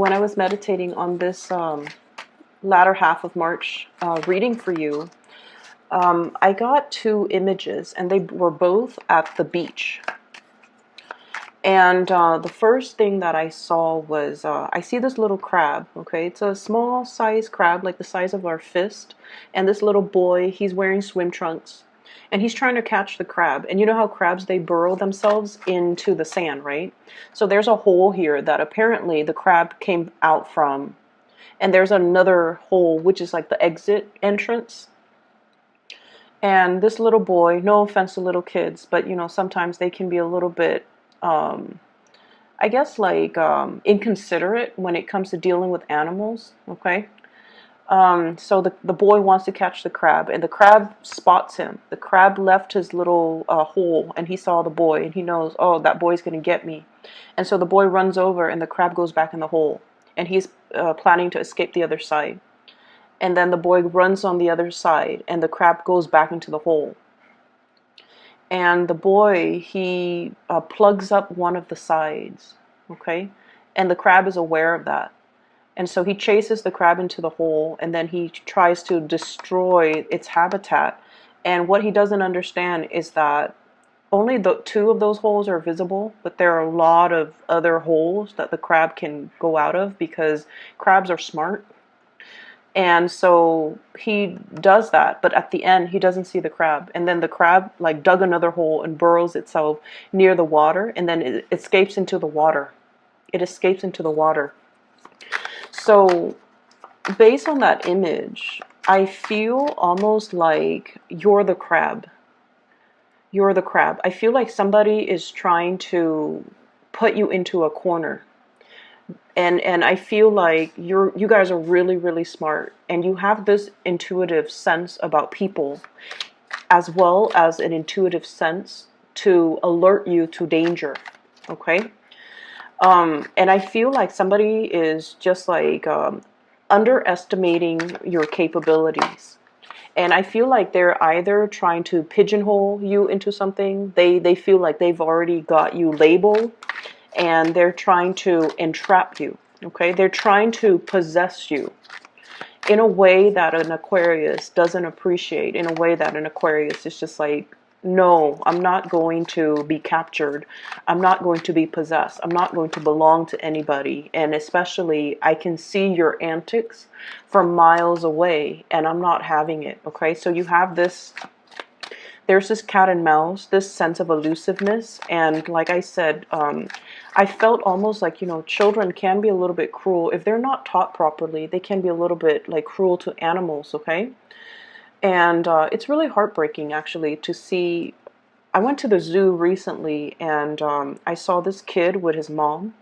When I was meditating on this latter half of March reading for you, I got two images, and they were both at the beach. And the first thing that I saw was I see this little crab. Okay, it's a small size crab, like the size of our fist. And this little boy, he's wearing swim trunks, and he's trying to catch the crab. And you know how crabs, they burrow themselves into the sand, right? So there's a hole here that apparently the crab came out from, and there's another hole which is like the exit entrance. And this little boy, no offense to little kids, but you know, sometimes they can be a little bit I guess like inconsiderate when it comes to dealing with animals. Okay, so the boy wants to catch the crab, and the crab spots him. The crab left his little hole, and he saw the boy, and he knows, oh, that boy's gonna get me. And so the boy runs over, and the crab goes back in the hole, and he's planning to escape the other side. And then the boy runs on the other side, and the crab goes back into the hole. And the boy, he plugs up one of the sides, okay? And the crab is aware of that. And so he chases the crab into the hole, and then he tries to destroy its habitat. And what he doesn't understand is that only the two of those holes are visible, but there are a lot of other holes that the crab can go out of, because crabs are smart. And so he does that, but at the end he doesn't see the crab, and then the crab like dug another hole and burrows itself near the water, and then it escapes into the water. It escapes into the water. So based on that image, I feel almost like you're the crab. You're the crab. I feel like somebody is trying to put you into a corner. And I feel like you guys are really, really smart, and you have this intuitive sense about people, as well as an intuitive sense to alert you to danger. Okay, and I feel like somebody is just like underestimating your capabilities. And I feel like they're either trying to pigeonhole you into something. They feel like they've already got you labeled, and they're trying to entrap you. Okay, they're trying to possess you in a way that an Aquarius doesn't appreciate, in a way that an Aquarius is just like, no, I'm not going to be captured. I'm not going to be possessed. I'm not going to belong to anybody. And especially, I can see your antics from miles away, and I'm not having it. Okay, so you have this, there's this cat and mouse, this sense of elusiveness. And like I said, I felt almost like, you know, children can be a little bit cruel. If they're not taught properly, they can be a little bit like cruel to animals, okay? And it's really heartbreaking, actually, to see. I went to the zoo recently, and I saw this kid with his mom,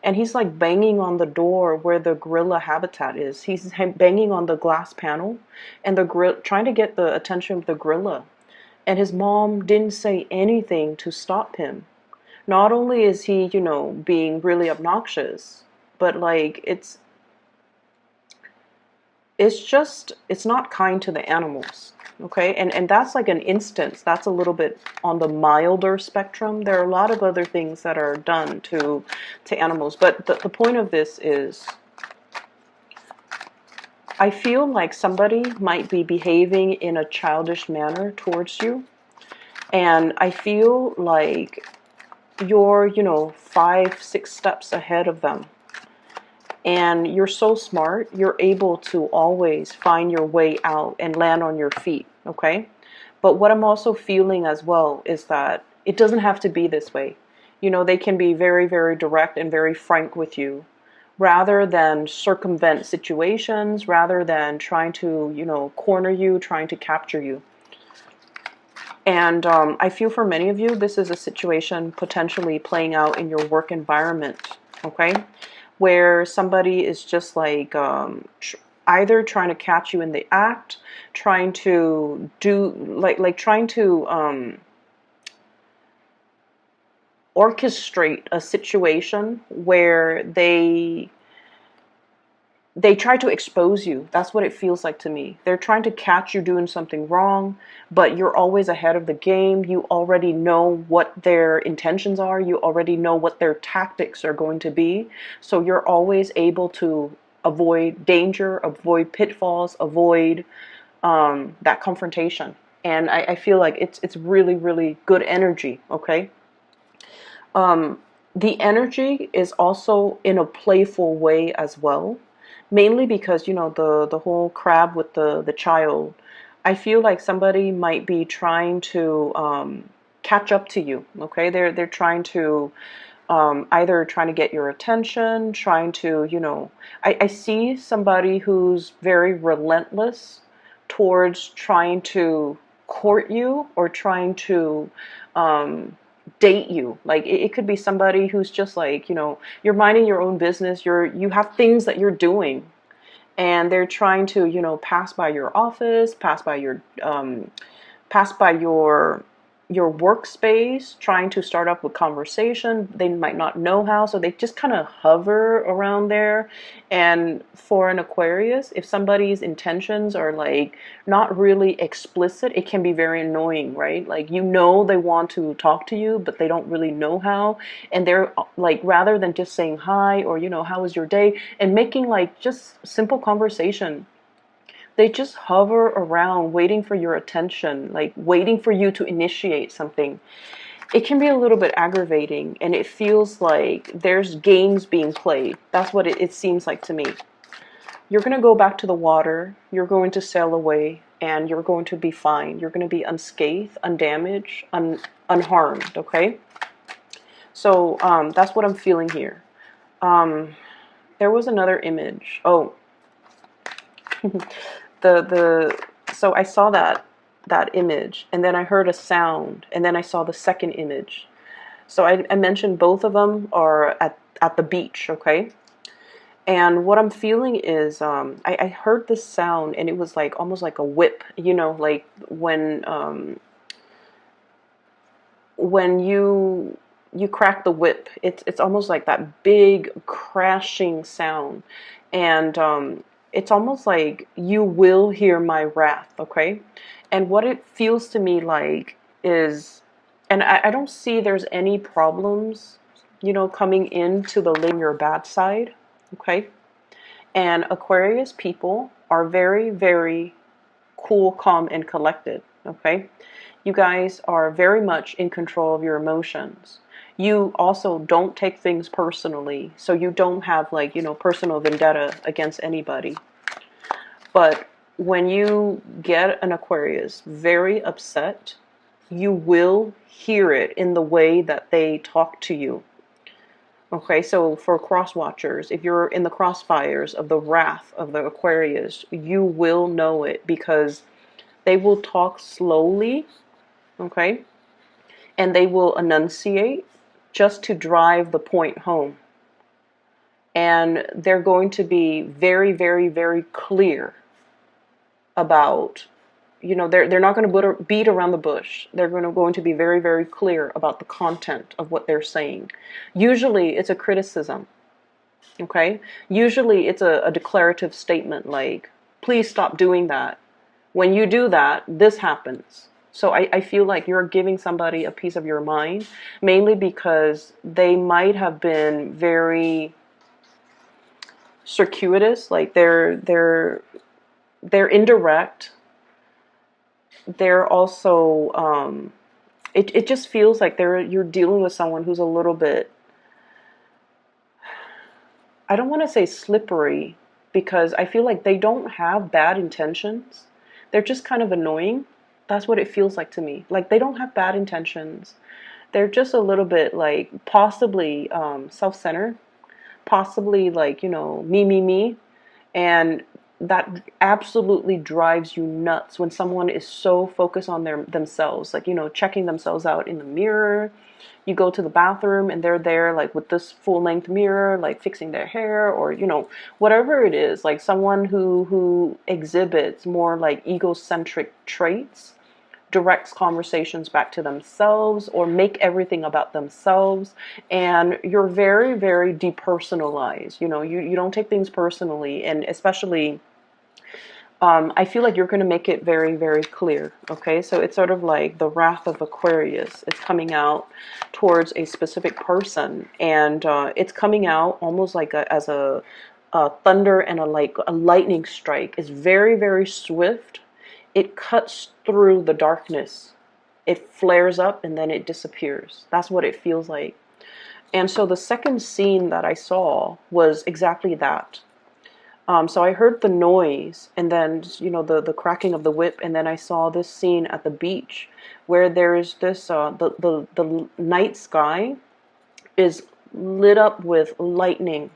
and he's like banging on the door where the gorilla habitat is. He's banging on the glass panel, and the trying to get the attention of the gorilla. And his mom didn't say anything to stop him. Not only is he, you know, being really obnoxious, but like it's not kind to the animals. Okay, and that's like an instance. That's a little bit on the milder spectrum. There are a lot of other things that are done to animals, but the point of this is, I feel like somebody might be behaving in a childish manner towards you, and I feel like you're, you know, 5, 6 steps ahead of them. And you're so smart, you're able to always find your way out and land on your feet, okay? But what I'm also feeling as well is that it doesn't have to be this way. You know, they can be very, very direct and very frank with you, rather than circumvent situations, rather than trying to, you know, corner you, trying to capture you. And I feel for many of you, this is a situation potentially playing out in your work environment, okay? Where somebody is just like either trying to catch you in the act, trying to do, like trying to orchestrate a situation where they they try to expose you. That's what it feels like to me. They're trying to catch you doing something wrong, but you're always ahead of the game. You already know what their intentions are. You already know what their tactics are going to be. So you're always able to avoid danger, avoid pitfalls, avoid that confrontation. And I feel like it's really, really good energy, okay? The energy is also in a playful way as well, mainly because, you know, the whole crab with the child. I feel like somebody might be trying to catch up to you, okay? They're trying to either trying to get your attention, trying to, you know, I see somebody who's very relentless towards trying to court you or trying to date you. Like it could be somebody who's just like, you know, you're minding your own business, you have things that you're doing, and they're trying to, you know, pass by your office, pass by your workspace, trying to start up with conversation. They might not know how, so they just kind of hover around there. And for an Aquarius, if somebody's intentions are like not really explicit, it can be very annoying, right? Like, you know, they want to talk to you, but they don't really know how. And they're like, rather than just saying hi or, you know, how was your day, and making like just simple conversation, they just hover around waiting for your attention, like waiting for you to initiate something. It can be a little bit aggravating, and it feels like there's games being played. That's what it seems like to me. You're going to go back to the water, you're going to sail away, and you're going to be fine. You're going to be unscathed, undamaged, unharmed, okay? So that's what I'm feeling here. There was another image. Oh, so I saw that image, and then I heard a sound, and then I saw the second image. So I mentioned both of them are at the beach, okay? And what I'm feeling is I heard this sound, and it was like almost like a whip, you know, like when you crack the whip, it's almost like that big crashing sound. And it's almost like you will hear my wrath, okay? And what it feels to me like is, and I don't see there's any problems, you know, coming into the living your bad side, okay? And Aquarius people are very, very cool, calm, and collected, okay? You guys are very much in control of your emotions. You also don't take things personally, so you don't have, like, you know, personal vendetta against anybody. But when you get an Aquarius very upset, you will hear it in the way that they talk to you. Okay, so for cross watchers, if you're in the crossfires of the wrath of the Aquarius, you will know it, because they will talk slowly, okay? And they will enunciate just to drive the point home. And they're going to be very, very, very clear about, you know, they're not going to beat around the bush. They're going to be very, very clear about the content of what they're saying. Usually it's a criticism, okay? Usually it's a declarative statement like, please stop doing that. When you do that, this happens. So I feel like you're giving somebody a piece of your mind, mainly because they might have been very circuitous, like they're indirect. They're also it just feels like you're dealing with someone who's a little bit, I don't want to say slippery, because I feel like they don't have bad intentions. They're just kind of annoying. That's what it feels like to me. Like, they don't have bad intentions. They're just a little bit, like, possibly self-centered, possibly, like, you know, me. And that absolutely drives you nuts when someone is so focused on themselves, like, you know, checking themselves out in the mirror. You go to the bathroom and they're there, like, with this full-length mirror, like fixing their hair, or, you know, whatever it is, like someone who exhibits more like egocentric traits. directs conversations back to themselves or make everything about themselves. And you're very, very depersonalized. You know, you don't take things personally. And especially, I feel like you're going to make it very, very clear. Okay, so it's sort of like the wrath of Aquarius. It's coming out towards a specific person, and it's coming out almost like as a thunder and a lightning strike. It's very, very swift. It cuts through the darkness. It flares up and then it disappears. That's what it feels like. And so the second scene that I saw was exactly that. So I heard the noise and then, you know, the cracking of the whip, and then I saw this scene at the beach where there's this, the night sky is lit up with lightning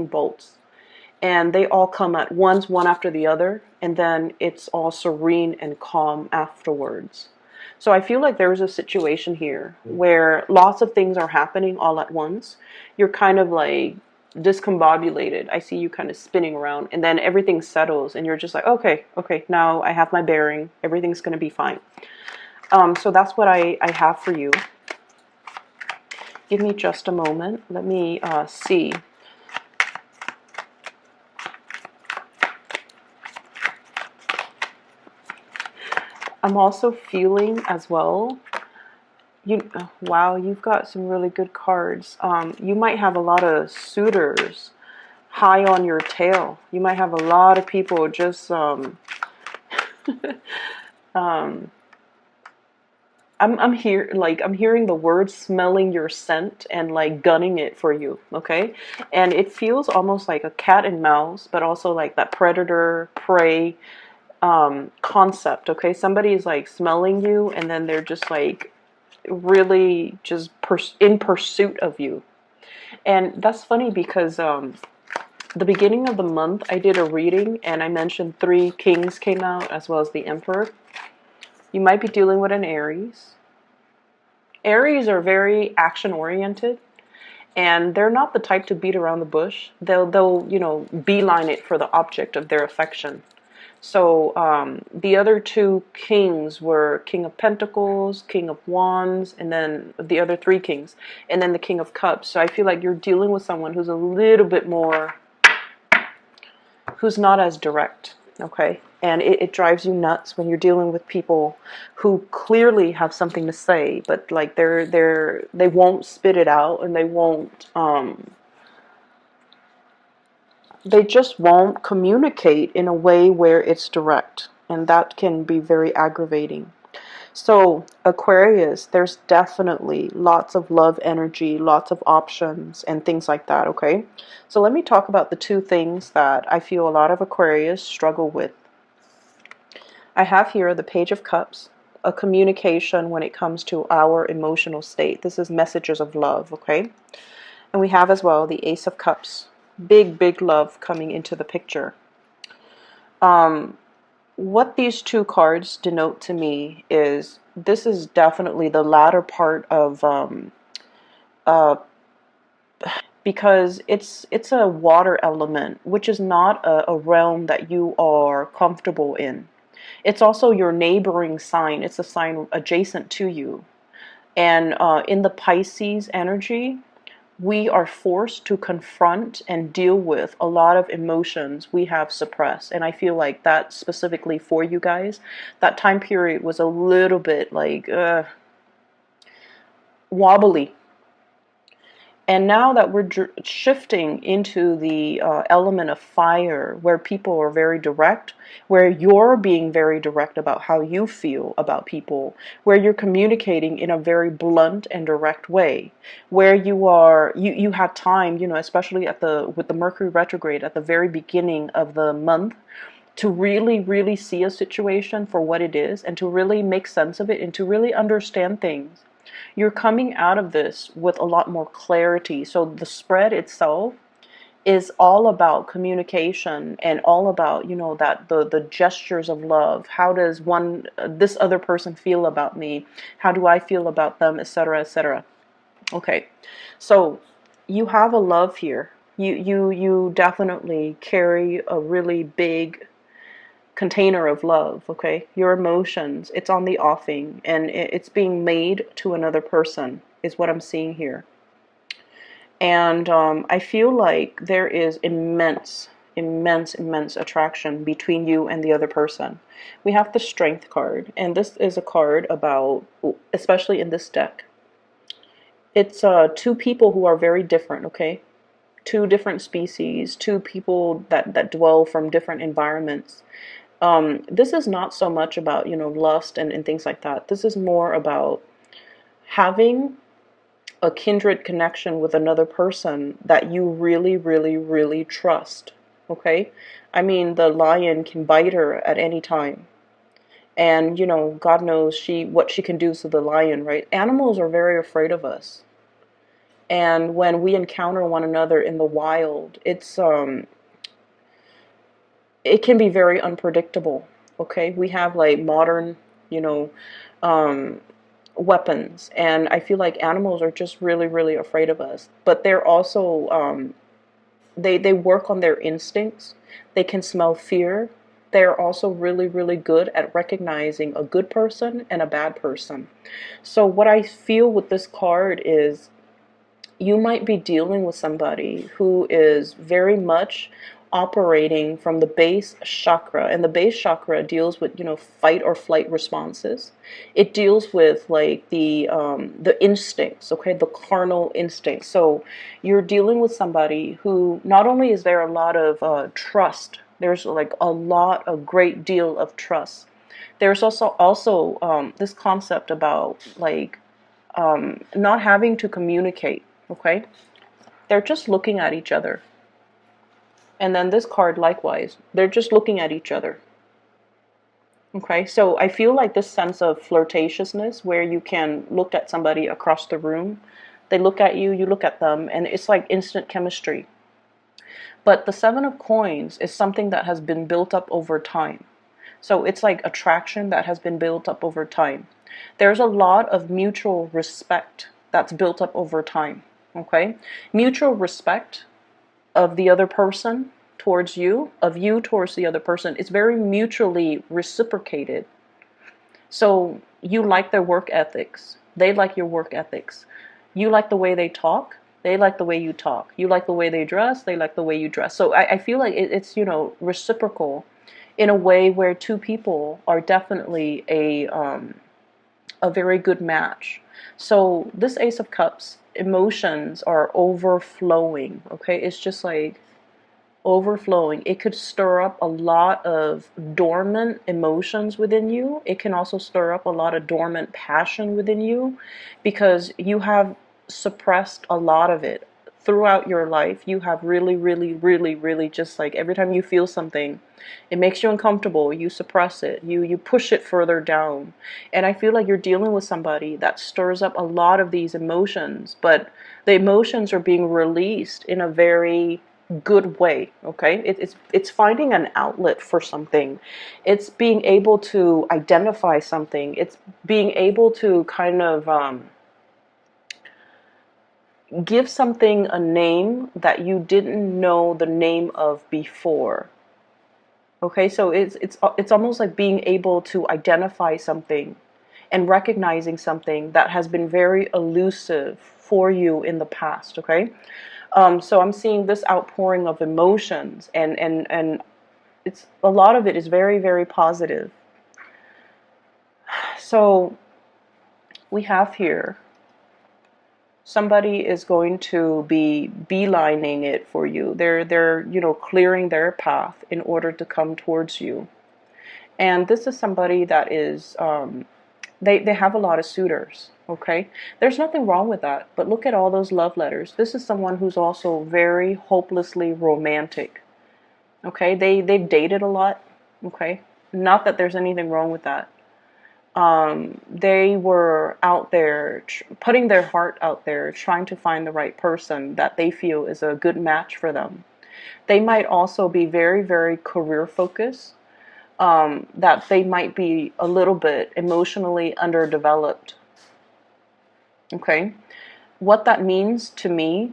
bolts, and they all come at once, one after the other, and then it's all serene and calm afterwards. So I feel like there's a situation here where lots of things are happening all at once. You're kind of like discombobulated. I see you kind of spinning around, and then everything settles and you're just like, okay, now I have my bearing. Everything's going to be fine. So that's what I have for you. Give me just a moment. Let me see. I'm also feeling as well, wow, you've got some really good cards. You might have a lot of suitors high on your tail. You might have a lot of people just I'm here, like, I'm hearing the word smelling your scent and like gunning it for you, okay? And it feels almost like a cat and mouse, but also like that predator prey concept, okay? Somebody is like smelling you and then they're just like really just in pursuit of you. And that's funny because the beginning of the month I did a reading and I mentioned 3 kings came out as well as the emperor. You might be dealing with an Aries. Aries are very action oriented, and they're not the type to beat around the bush. They'll you know, beeline it for the object of their affection. So the other 2 kings were King of Pentacles, King of Wands, and then the other 3 kings, and then the King of Cups. So I feel like you're dealing with someone who's a little bit more, who's not as direct, okay? And it drives you nuts when you're dealing with people who clearly have something to say, but like they won't spit it out, and they just won't communicate in a way where it's direct, and that can be very aggravating. So Aquarius, there's definitely lots of love energy, lots of options and things like that, okay? So let me talk about the 2 things that I feel a lot of Aquarius struggle with. I have here the Page of Cups, a communication when it comes to our emotional state. This is messages of love, okay? And we have as well the Ace of Cups, big love coming into the picture. What these 2 cards denote to me is this is definitely the latter part of because it's a water element, which is not a realm that you are comfortable in. It's also your neighboring sign. It's a sign adjacent to you. And in the Pisces energy, we are forced to confront and deal with a lot of emotions we have suppressed. And I feel like that specifically for you guys, that time period was a little bit like wobbly. And now that we're shifting into the element of fire, where people are very direct, where you're being very direct about how you feel about people, where you're communicating in a very blunt and direct way, where you had time, you know, especially with the Mercury retrograde at the very beginning of the month, to really see a situation for what it is and to really make sense of it and to really understand things. You're coming out of this with a lot more clarity. So the spread itself is all about communication and all about, you know, that the gestures of love. How does this other person feel about me? How do I feel about them, etc., etc. Okay, so you have a love here. You definitely carry a really big container of love, okay? Your emotions, it's on the offing, and it's being made to another person, is what I'm seeing here. And I feel like there is immense, immense, immense attraction between you and the other person. We have the Strength card, and this is a card about, especially in this deck, it's two people who are very different, okay? Two different species, two people that dwell from different environments. This is not so much about, you know, lust and things like that. This is more about having a kindred connection with another person that you really, really, really trust. Okay? I mean, the lion can bite her at any time. And, you know, God knows what she can do to the lion, right? Animals are very afraid of us. And when we encounter one another in the wild, it can be very unpredictable. Okay? We have like modern, you know, weapons, and I feel like animals are just really, really afraid of us. But they're also they work on their instincts. They can smell fear. They're also really, really good at recognizing a good person and a bad person. So what I feel with this card is you might be dealing with somebody who is very much operating from the base chakra, and the base chakra deals with, you know, fight or flight responses. It deals with like the instincts, okay, the carnal instincts. So you're dealing with somebody who, not only is there a lot of trust, there's like a great deal of trust. There's also this concept about like not having to communicate. Okay, they're just looking at each other. And then this card, likewise, they're just looking at each other. Okay, so I feel like this sense of flirtatiousness where you can look at somebody across the room, they look at you, you look at them, and it's like instant chemistry. But the Seven of Coins is something that has been built up over time. So it's like attraction that has been built up over time. There's a lot of mutual respect that's built up over time. Okay, mutual respect of the other person towards you, of you towards the other person. It's very mutually reciprocated. So you like their work ethics. They like your work ethics. You like the way they talk. They like the way you talk. You like the way they dress. They like the way you dress. So I feel like it's, you know, reciprocal in a way where two people are definitely a very good match. So this Ace of Cups, emotions are overflowing. Okay, it's just like overflowing. It could stir up a lot of dormant emotions within you. It can also stir up a lot of dormant passion within you, because you have suppressed a lot of it throughout your life. You have really, really, really, really, just like every time you feel something, it makes you uncomfortable, you suppress it, you push it further down. And I feel like you're dealing with somebody that stirs up a lot of these emotions, but the emotions are being released in a very good way. Okay, it's finding an outlet for something. It's being able to identify something. It's being able to kind of give something a name that you didn't know the name of before. Okay, so it's almost like being able to identify something and recognizing something that has been very elusive for you in the past. Okay, so I'm seeing this outpouring of emotions, and it's a lot of it is very, very positive. So we have here, somebody is going to be beelining it for you. They're you know, clearing their path in order to come towards you. And this is somebody that is they have a lot of suitors. Okay, there's nothing wrong with that, but look at all those love letters. This is someone who's also very hopelessly romantic. Okay, they've dated a lot. Okay, not that there's anything wrong with that. They were out there putting their heart out there, trying to find the right person that they feel is a good match for them. They might also be very, very career focused, that they might be a little bit emotionally underdeveloped. Okay, what that means to me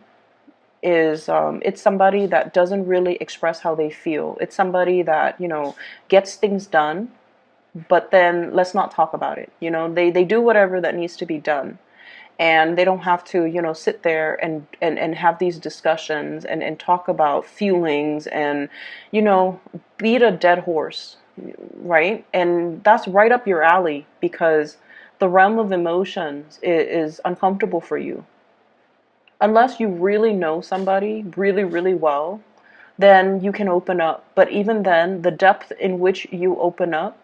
is it's somebody that doesn't really express how they feel. It's somebody that, gets things done, but then let's not talk about it. They do whatever that needs to be done. And they don't have to, sit there and have these discussions and talk about feelings and, beat a dead horse, right? And that's right up your alley, because the realm of emotions is uncomfortable for you. Unless you really know somebody really, really well, then you can open up. But even then, the depth in which you open up,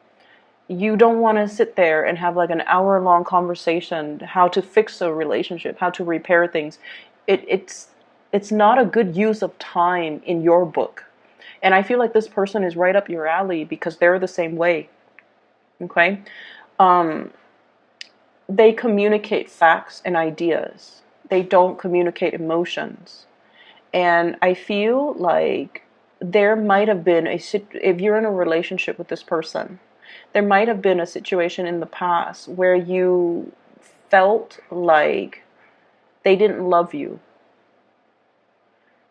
you don't want to sit there and have like an hour-long conversation how to fix a relationship, how to repair things. It's not a good use of time in your book. And I feel like this person is right up your alley because they're the same way. Okay? They communicate facts and ideas. They don't communicate emotions. And I feel like there might have been if you're in a relationship with this person, there might have been a situation in the past where you felt like they didn't love you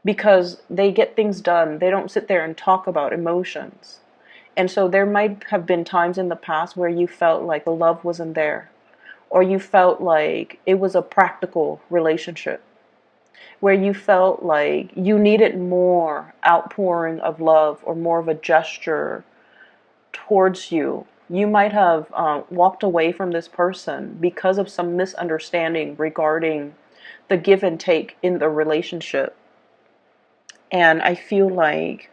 because they get things done. They don't sit there and talk about emotions. And so there might have been times in the past where you felt like the love wasn't there, or you felt like it was a practical relationship, where you felt like you needed more outpouring of love or more of a gesture towards you. You might have walked away from this person because of some misunderstanding regarding the give and take in the relationship. And I feel like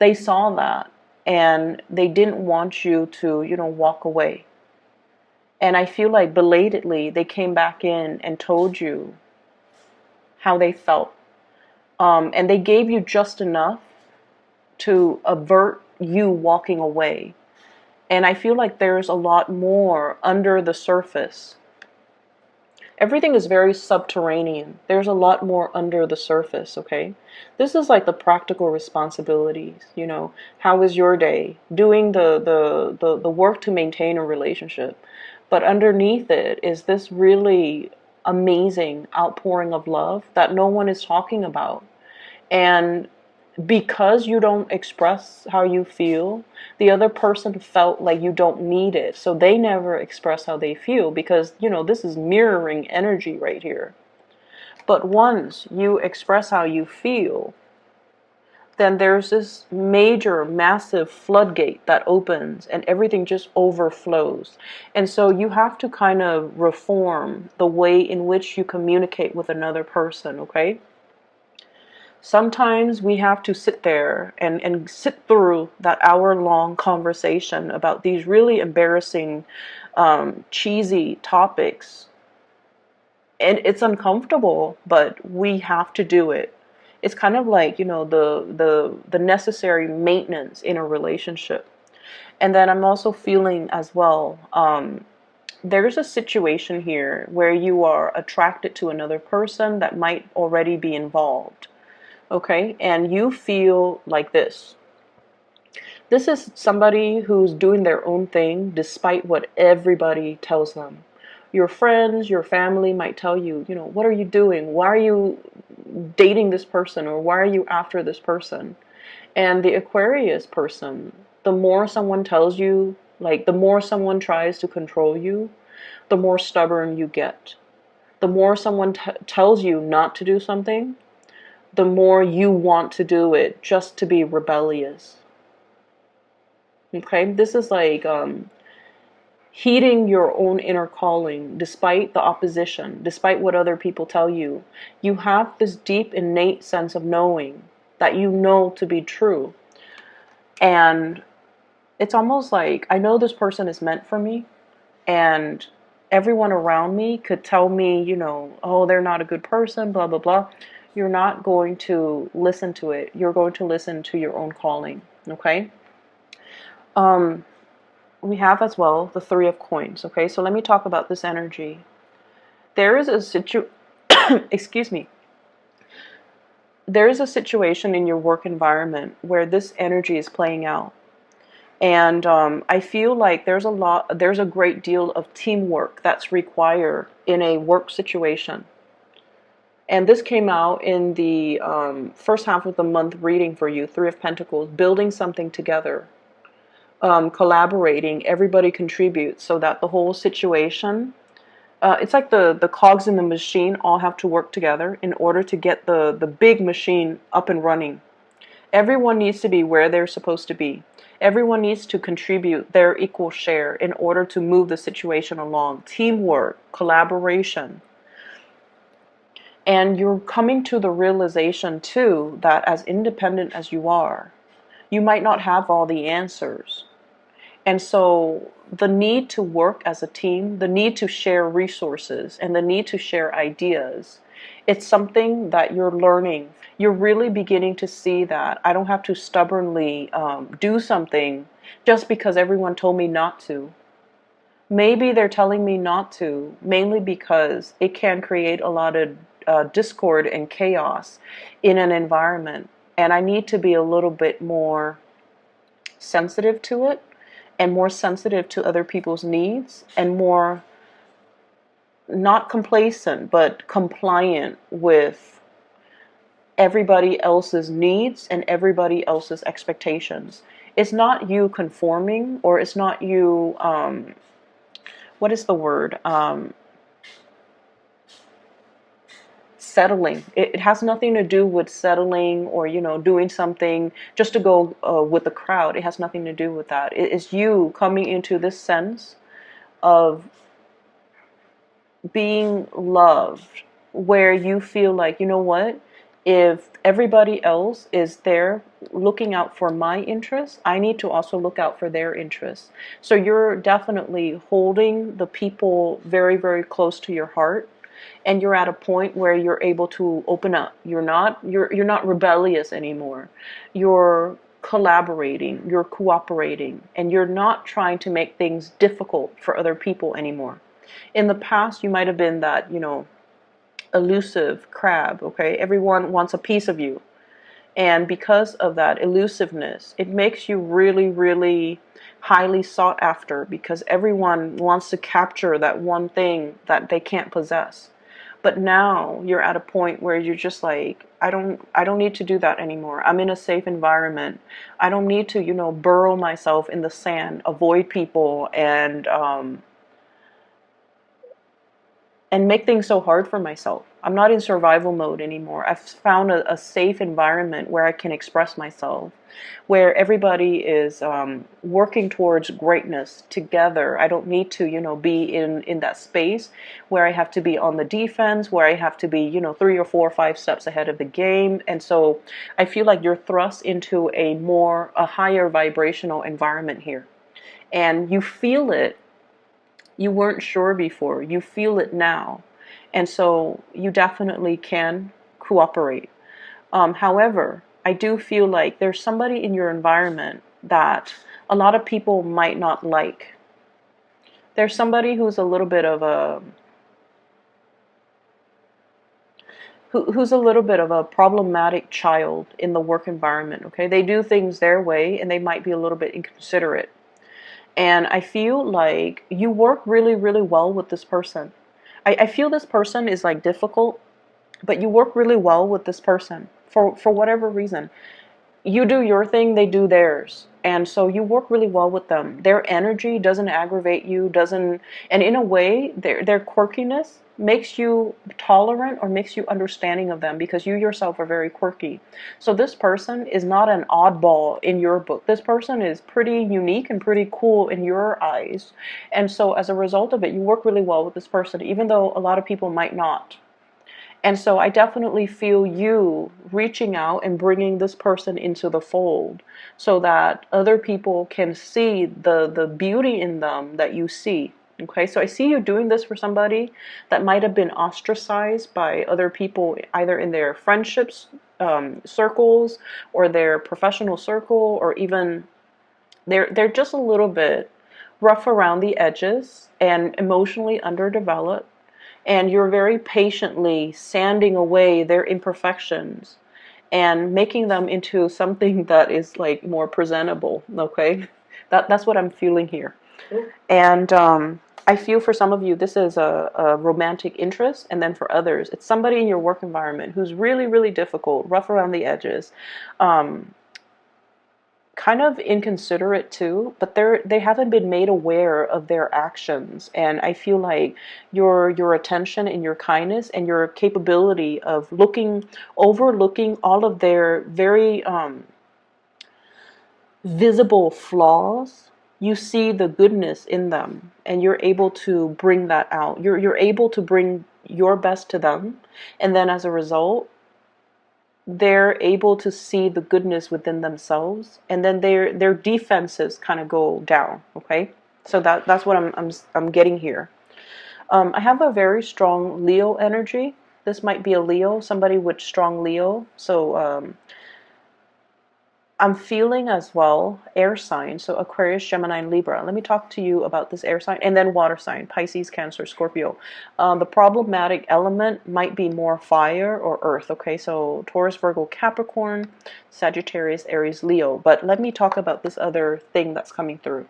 they saw that and they didn't want you to, walk away. And I feel like belatedly they came back in and told you how they felt. And they gave you just enough to avert you walking away. And I feel like there's a lot more under the surface. Everything is very subterranean. There's a lot more under the surface, okay? This is like the practical responsibilities, How is your day? Doing the work to maintain a relationship. But underneath it is this really amazing outpouring of love that no one is talking about. And because you don't express how you feel, the other person felt like you don't need it. So they never express how they feel because, this is mirroring energy right here. But once you express how you feel, then there's this major, massive floodgate that opens and everything just overflows. And so you have to kind of reform the way in which you communicate with another person, okay? Sometimes we have to sit there and sit through that hour-long conversation about these really embarrassing, cheesy topics. And it's uncomfortable, but we have to do it. It's kind of like, the necessary maintenance in a relationship. And then I'm also feeling as well, there's a situation here where you are attracted to another person that might already be involved. Okay, and you feel like this. This is somebody who's doing their own thing despite what everybody tells them. Your friends, your family might tell you, what are you doing? Why are you dating this person? Or why are you after this person? And the Aquarius person, the more someone tells you, like the more someone tries to control you, the more stubborn you get. The more someone tells you not to do something, the more you want to do it just to be rebellious. Okay, this is like heeding your own inner calling despite the opposition, despite what other people tell you. You have this deep innate sense of knowing that you know to be true. And it's almost like I know this person is meant for me, and everyone around me could tell me, oh, they're not a good person, blah, blah, blah. You're not going to listen to it. You're going to listen to your own calling, okay? We have as well the Three of Coins, okay? So let me talk about this energy. There is a excuse me. There is a situation in your work environment where this energy is playing out. And I feel like there's a great deal of teamwork that's required in a work situation. And this came out in the first half of the month reading for you, Three of Pentacles, building something together, collaborating, everybody contributes so that the whole situation, it's like the cogs in the machine all have to work together in order to get the big machine up and running. Everyone needs to be where they're supposed to be. Everyone needs to contribute their equal share in order to move the situation along. Teamwork, collaboration. And you're coming to the realization, too, that as independent as you are, you might not have all the answers. And so the need to work as a team, the need to share resources, and the need to share ideas, it's something that you're learning. You're really beginning to see that I don't have to stubbornly do something just because everyone told me not to. Maybe they're telling me not to, mainly because it can create a lot of discord and chaos in an environment. And I need to be a little bit more sensitive to it, and more sensitive to other people's needs, and more not complacent, but compliant with everybody else's needs and everybody else's expectations. It's not you conforming, or it's not you, what is the word? Settling. It has nothing to do with settling or, doing something just to go with the crowd. It has nothing to do with that. It is you coming into this sense of being loved, where you feel like, you know what? If everybody else is there looking out for my interests, I need to also look out for their interests. So you're definitely holding the people very, very close to your heart. And you're at a point where you're able to open up. You're not rebellious anymore. You're collaborating, you're cooperating, and you're not trying to make things difficult for other people anymore. In the past, you might have been that, elusive crab, okay? Everyone wants a piece of you. And because of that elusiveness, it makes you really, really highly sought after, because everyone wants to capture that one thing that they can't possess. But now you're at a point where you're just like, I don't need to do that anymore. I'm in a safe environment. I don't need to, burrow myself in the sand, avoid people, and make things so hard for myself. I'm not in survival mode anymore. I've found a safe environment where I can express myself, where everybody is working towards greatness together. I don't need to, be in that space where I have to be on the defense, where I have to be, 3 or 4 or 5 steps ahead of the game. And so I feel like you're thrust into a higher vibrational environment here. And you feel it. You weren't sure before. You feel it now. And so you definitely can cooperate. However, I do feel like there's somebody in your environment that a lot of people might not like. There's somebody who's a little bit of a problematic child in the work environment, okay? They do things their way, and they might be a little bit inconsiderate. And I feel like you work really, really well with this person. I feel this person is like difficult, but you work really well with this person for whatever reason. You do your thing, they do theirs. And so you work really well with them. Their energy doesn't aggravate you, and in a way, their quirkiness makes you tolerant or makes you understanding of them, because you yourself are very quirky. So this person is not an oddball in your book. This person is pretty unique and pretty cool in your eyes. And so as a result of it, you work really well with this person, even though a lot of people might not. And so I definitely feel you reaching out and bringing this person into the fold so that other people can see the beauty in them that you see. Okay, so I see you doing this for somebody that might have been ostracized by other people, either in their friendships circles or their professional circle, or even they're just a little bit rough around the edges and emotionally underdeveloped. And you're very patiently sanding away their imperfections and making them into something that is more presentable, okay? That's what I'm feeling here. And I feel for some of you, this is a romantic interest, and then for others, it's somebody in your work environment who's really, really difficult, rough around the edges, kind of inconsiderate too, but they haven't been made aware of their actions. And I feel like your attention and your kindness and your capability of overlooking all of their very visible flaws, you see the goodness in them, and you're able to bring that out. You're able to bring your best to them, and then as a result, they're able to see the goodness within themselves, and then their defenses kind of go down. Okay, so that's what I'm getting here. I have a very strong Leo energy. This might be a Leo, somebody with strong Leo. So I'm feeling as well air sign, so Aquarius, Gemini, and Libra. Let me talk to you about this air sign, and then water sign, Pisces, Cancer, Scorpio. The problematic element might be more fire or earth, okay? So Taurus, Virgo, Capricorn, Sagittarius, Aries, Leo. But let me talk about this other thing that's coming through.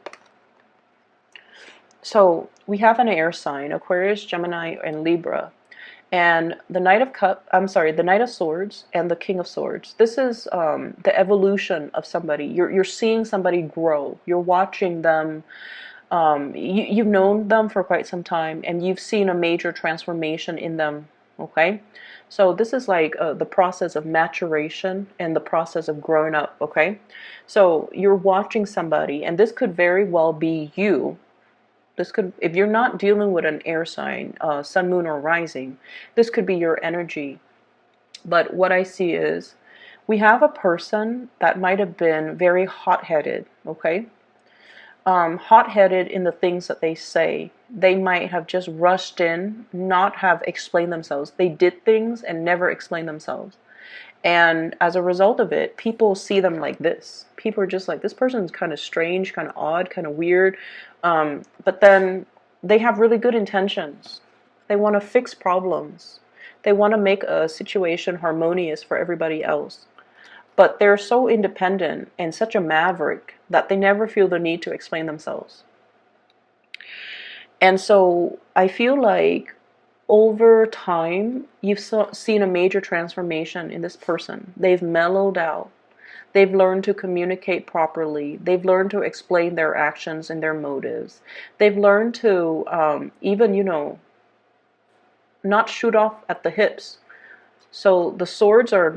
So we have an air sign, Aquarius, Gemini, and Libra. And the the Knight of Swords and the King of Swords. This is the evolution of somebody. You're seeing somebody grow. You're watching them. You've known them for quite some time, and you've seen a major transformation in them. Okay, so this is like the process of maturation and the process of growing up. Okay, so you're watching somebody, and this could very well be you. This could, if you're not dealing with an air sign, sun, moon, or rising, this could be your energy. But what I see is we have a person that might have been very hot-headed, okay? Hot-headed in the things that they say. They might have just rushed in, not have explained themselves. They did things and never explained themselves. And as a result of it, people see them like this. People are just like, this person's kind of strange, kind of odd, kind of weird. But then they have really good intentions. They want to fix problems. They want to make a situation harmonious for everybody else. But they're so independent and such a maverick that they never feel the need to explain themselves. And so I feel like over time, you've seen a major transformation in this person. They've mellowed out. They've learned to communicate properly. They've learned to explain their actions and their motives. They've learned to even, not shoot off at the hips. So the swords are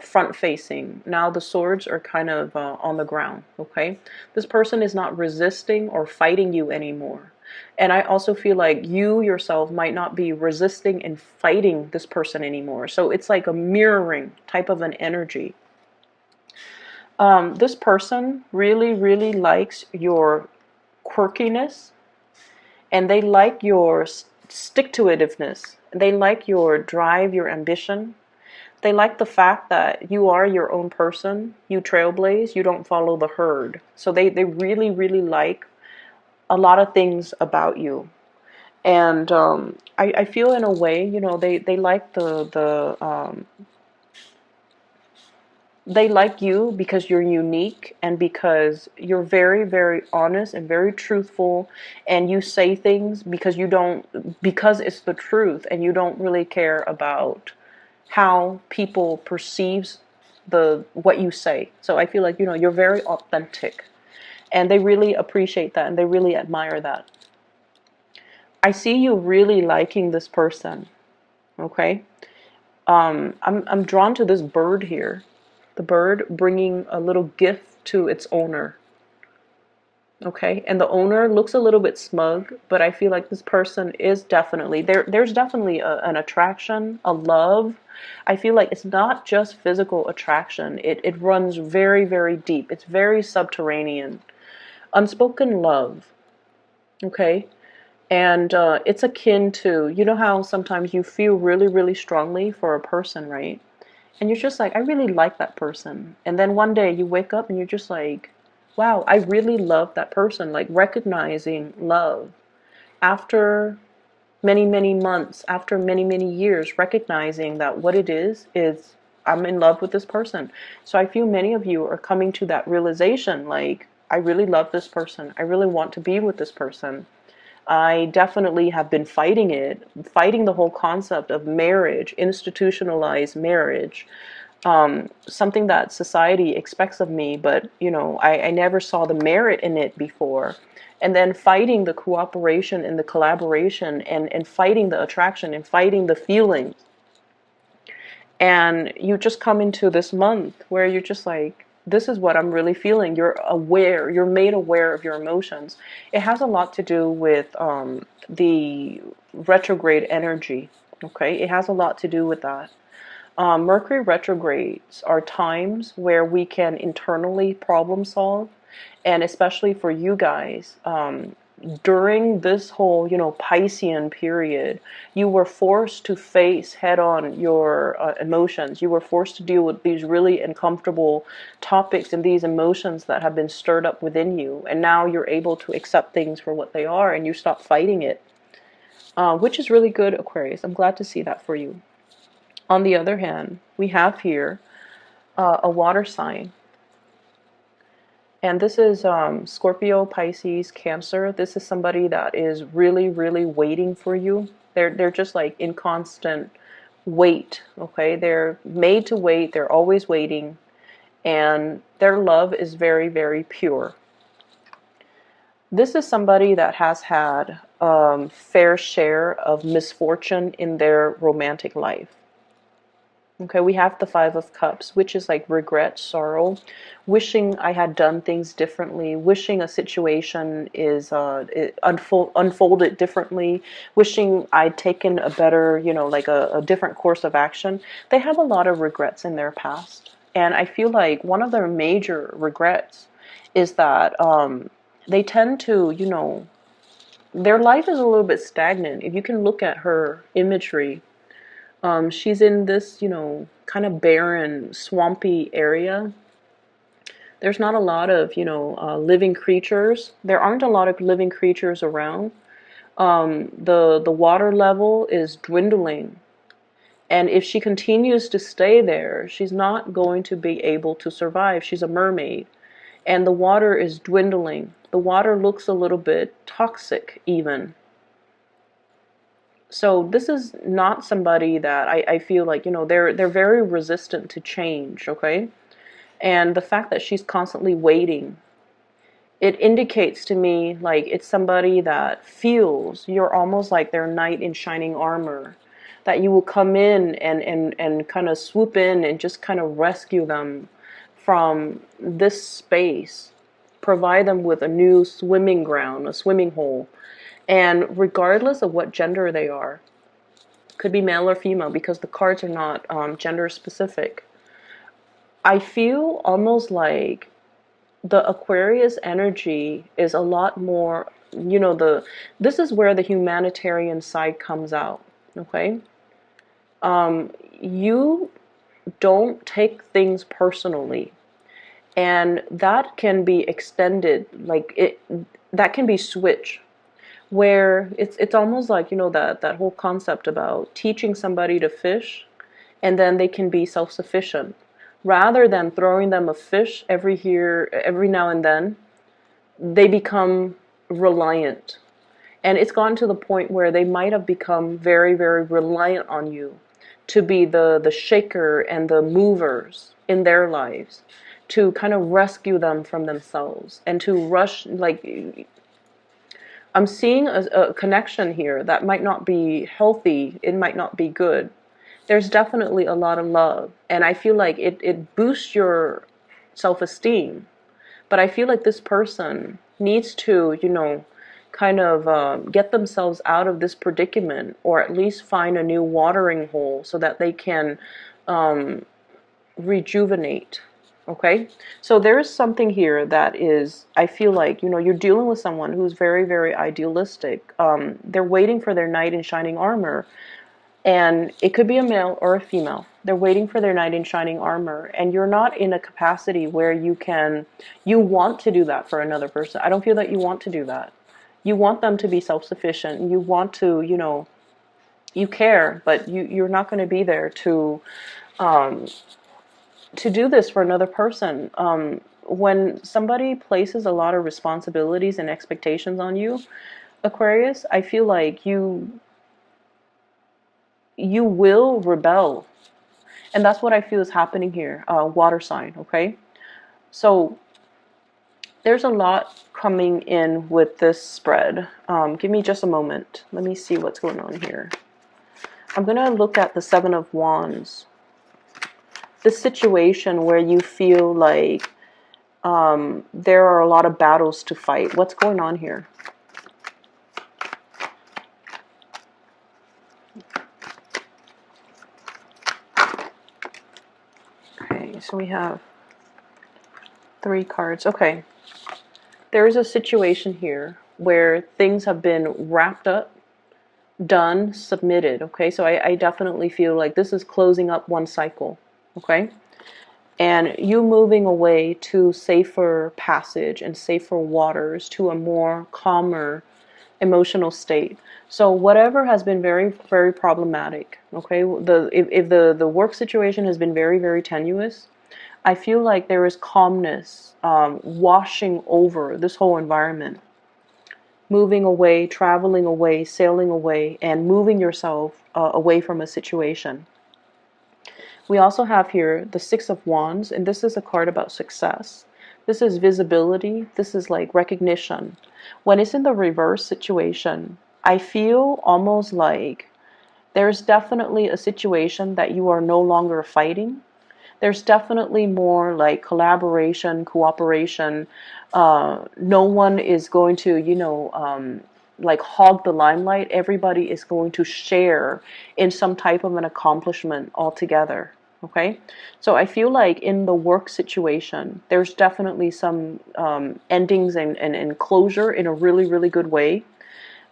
front facing. Now the swords are kind of on the ground, okay? This person is not resisting or fighting you anymore. And I also feel like you yourself might not be resisting and fighting this person anymore. So it's like a mirroring type of an energy. This person really, really likes your quirkiness, and they like your stick-to-itiveness. They like your drive, your ambition. They like the fact that you are your own person. You trailblaze. You don't follow the herd. So they really, really like a lot of things about you. And I feel in a way, they like they like you because you're unique, and because you're very, very honest and very truthful, and you say things because it's the truth, and you don't really care about how people perceives what you say. So I feel like, you're very authentic, and they really appreciate that, and they really admire that. I see you really liking this person, okay? I'm drawn to this bird here. The bird bringing a little gift to its owner. Okay, and the owner looks a little bit smug, but I feel like this person is definitely, there's definitely an attraction, a love. I feel like it's not just physical attraction. It runs very, very deep. It's very subterranean. Unspoken love. Okay, and it's akin to, how sometimes you feel really, really strongly for a person, right? And you're just like, I really like that person. And then one day you wake up and you're just like, wow, I really love that person. Like recognizing love. After many, many months, after many, many years, recognizing that what it is I'm in love with this person. So I feel many of you are coming to that realization, like, I really love this person. I really want to be with this person. I definitely have been fighting it, fighting the whole concept of marriage, institutionalized marriage, something that society expects of me, but you know, I never saw the merit in it before. And then fighting the cooperation and the collaboration, and fighting the attraction and fighting the feelings. And you just come into this month where you're just like, this is what I'm really feeling. You're aware, you're made aware of your emotions. It has a lot to do with the retrograde energy. Okay, it has a lot to do with that. Mercury retrogrades are times where we can internally problem solve, and especially for you guys, during this whole, you know, Piscean period, you were forced to face head on your emotions. You were forced to deal with these really uncomfortable topics and these emotions that have been stirred up within you, and now you're able to accept things for what they are, and you stop fighting it, which is really good, Aquarius. I'm glad to see that for you. On the other hand, we have here a water sign. And this is Scorpio, Pisces, Cancer. This is somebody that is really, really waiting for you. They're just like in constant wait, okay? They're made to wait. They're always waiting. And their love is very, very pure. This is somebody that has had fair share of misfortune in their romantic life. Okay, we have the Five of Cups, which is like regret, sorrow, wishing I had done things differently, wishing a situation is unfolded differently, wishing I'd taken a better, you know, like a different course of action. They have a lot of regrets in their past. And I feel like one of their major regrets is that they tend to, you know, their life is a little bit stagnant. If you can look at her imagery, she's in this, you know, kind of barren, swampy area. There's not a lot of, you know, living creatures. There aren't a lot of living creatures around. The water level is dwindling. And if she continues to stay there, she's not going to be able to survive. She's a mermaid. And the water is dwindling. The water looks a little bit toxic even. So this is not somebody that I feel like, you know, they're very resistant to change, okay? And the fact that she's constantly waiting, it indicates to me like it's somebody that feels you're almost like their knight in shining armor, that you will come in and kind of swoop in and just kind of rescue them from this space, provide them with a new swimming ground, a swimming hole. And regardless of what gender they are, could be male or female because the cards are not gender specific, I feel almost like the Aquarius energy is a lot more, you know, this is where the humanitarian side comes out, okay? You don't take things personally, and that can be extended, like that can be switched, where it's almost like, you know, that whole concept about teaching somebody to fish and then they can be self-sufficient, rather than throwing them a fish every now and then. They become reliant, and it's gone to the point where they might have become very, very reliant on you to be the shaker and the movers in their lives, to kind of rescue them from themselves and to rush, like, I'm seeing a connection here that might not be healthy. It might not be good. There's definitely a lot of love. And I feel like it boosts your self-esteem. But I feel like this person needs to, you know, kind of get themselves out of this predicament, or at least find a new watering hole so that they can rejuvenate. Okay, so there's something here that is, I feel like, you know, you're dealing with someone who's very, very idealistic. They're waiting for their knight in shining armor, and it could be a male or a female. They're waiting for their knight in shining armor, and you're not in a capacity where you want to do that for another person. I don't feel that you want to do that. You want them to be self-sufficient. You want to, you know, you care, but you're not going to be there to do this for another person. when somebody places a lot of responsibilities and expectations on you, Aquarius, I feel like you will rebel. And that's what I feel is happening here. Water sign, okay? So there's a lot coming in with this spread. Give me just a moment. Let me see what's going on here. I'm going to look at the Seven of Wands. This situation where you feel like there are a lot of battles to fight. What's going on here? Okay, so we have 3 cards. Okay. There's a situation here where things have been wrapped up, done, submitted. Okay, so I definitely feel like this is closing up one cycle. Okay, and you moving away to safer passage and safer waters, to a more calmer emotional state. So whatever has been very, very problematic, okay, if the work situation has been very, very tenuous, I feel like there is calmness washing over this whole environment. Moving away, traveling away, sailing away, and moving yourself away from a situation. We also have here the Six of Wands, and this is a card about success. This is visibility. This is like recognition. When it's in the reverse situation, I feel almost like there's definitely a situation that you are no longer fighting. There's definitely more like collaboration, cooperation. No one is going to, like hog the limelight. Everybody is going to share in some type of an accomplishment altogether. Okay, so I feel like in the work situation, there's definitely some endings and closure in a really, really good way.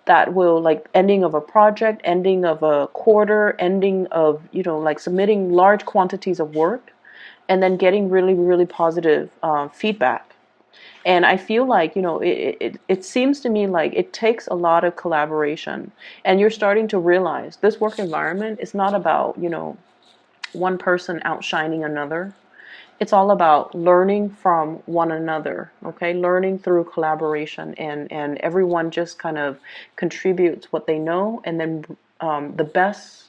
That will, like, ending of a project, ending of a quarter, ending of, like submitting large quantities of work, and then getting really, really positive feedback. And I feel like, it seems to me like it takes a lot of collaboration. And you're starting to realize this work environment is not about, one person outshining another. It's all about learning from one another, okay? Learning through collaboration, and everyone just kind of contributes what they know, and then the best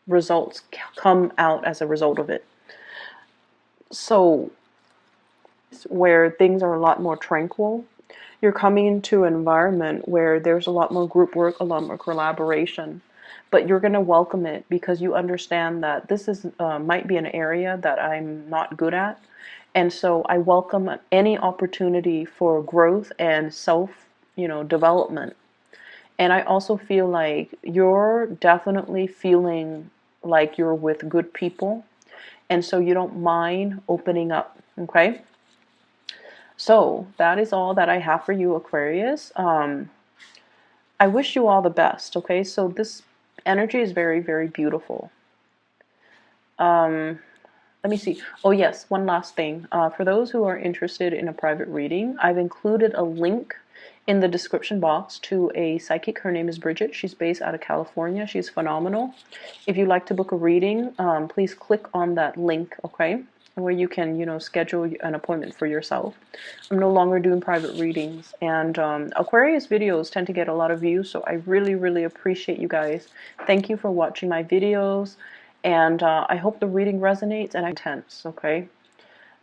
results come out as a result of it. So where things are a lot more tranquil, you're coming into an environment where there's a lot more group work, a lot more collaboration. But you're going to welcome it because you understand that this is might be an area that I'm not good at. And so I welcome any opportunity for growth and self, development. And I also feel like you're definitely feeling like you're with good people. And so you don't mind opening up, okay? So that is all that I have for you, Aquarius. I wish you all the best, okay? So this energy is very, very beautiful. Let me see. Oh yes, one last thing. For those who are interested in a private reading, I've included a link in the description box to a psychic. Her name is Bridget. She's based out of California. She's phenomenal. If you'd like to book a reading, please click on that link, okay? Where you can, schedule an appointment for yourself. I'm no longer doing private readings, and Aquarius videos tend to get a lot of views, so I really, really appreciate you guys. Thank you for watching my videos, and I hope the reading resonates and intense, okay?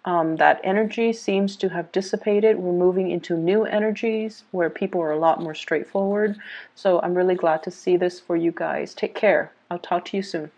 That energy seems to have dissipated. We're moving into new energies where people are a lot more straightforward, so I'm really glad to see this for you guys. Take care. I'll talk to you soon.